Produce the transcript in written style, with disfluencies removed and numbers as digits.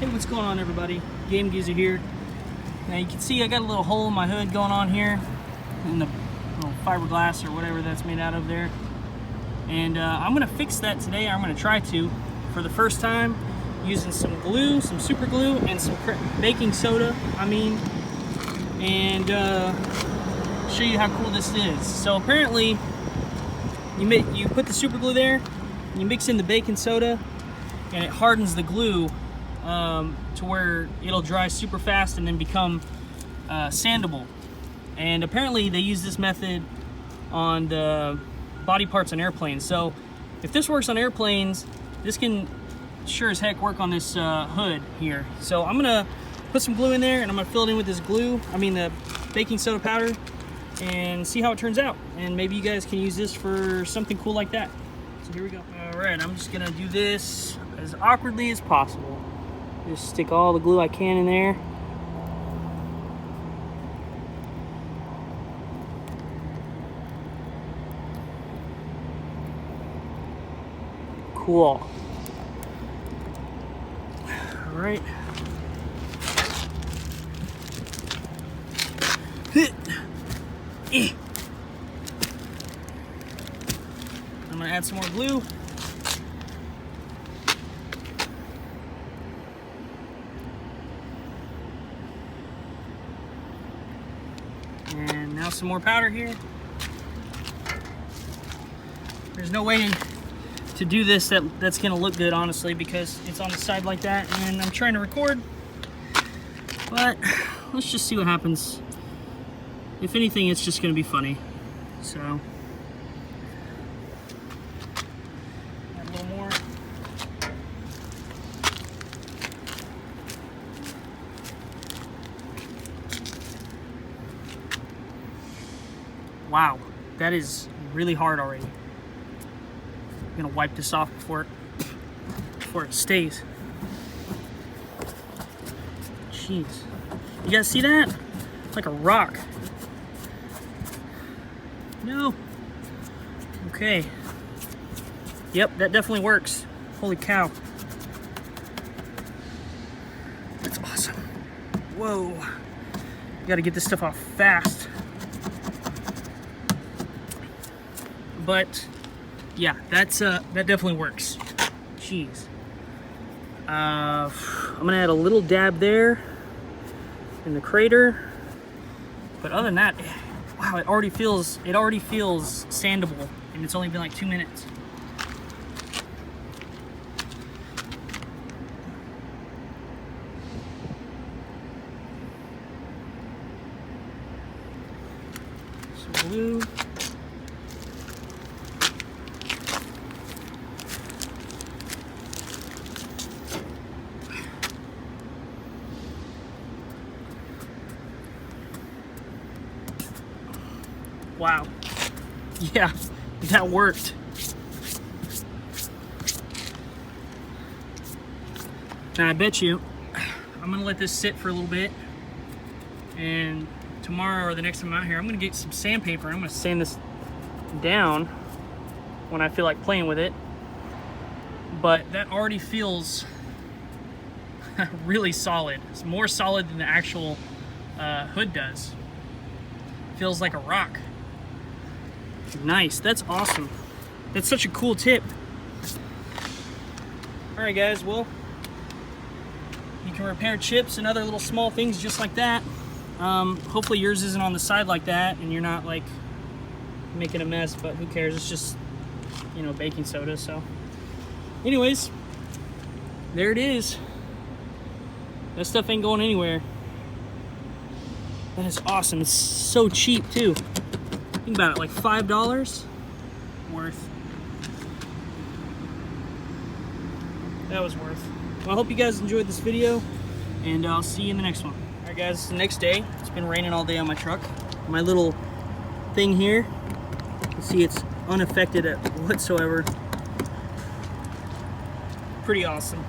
Hey, what's going on, everybody? Game Geezer here. Now you can see I got a little hole in my hood going on here in the little fiberglass or whatever that's made out of there. And I'm gonna fix that today. I'm gonna try to, for the first time, using some glue, some super glue, and some baking soda, and show you how cool this is. So apparently, you put the super glue there, you mix in the baking soda, and it hardens the glue to where it'll dry super fast and then become sandable. And apparently they use this method on the body parts on airplanes. So if this works on airplanes, this can sure as heck work on this hood here. So I'm gonna put some glue in there and I'm gonna fill it in with this the baking soda powder, and see how it turns out. And maybe you guys can use this for something cool like that. So here we go. All right, I'm just gonna do this as awkwardly as possible. Just stick all the glue I can in there. Cool. All right. I'm gonna add some more glue. And now some more powder here. There's no way to do this that's gonna look good, honestly, because it's on the side like that and I'm trying to record. But let's just see what happens. If anything, it's just gonna be funny. So add a little more. Wow, that is really hard already. I'm gonna wipe this off before it stays. Jeez, you guys see that? It's like a rock. No. Okay. Yep, that definitely works. Holy cow. That's awesome. Whoa. You gotta get this stuff off fast. But yeah, that definitely works. Jeez. I'm gonna add a little dab there in the crater. But other than that, wow, it already feels sandable, and it's only been like 2 minutes. Some glue. Wow. Yeah, that worked. Now I bet you I'm gonna let this sit for a little bit, and tomorrow or the next time I'm out here, I'm gonna get some sandpaper. I'm gonna sand this down when I feel like playing with it. But that already feels really solid. It's more solid than the actual hood does. Feels like a rock. Nice, that's awesome. That's such a cool tip. All right, guys, well, you can repair chips and other little small things just like that. Hopefully yours isn't on the side like that and you're not like making a mess, but who cares? It's just, baking soda. So anyways, there it is. That stuff ain't going anywhere. That is awesome. It's so cheap too. Think about it, like $5 worth. That was worth. Well, I hope you guys enjoyed this video, and I'll see you in the next one. All right, guys, it's the next day. It's been raining all day on my truck. My little thing here, you can see it's unaffected whatsoever. Pretty awesome.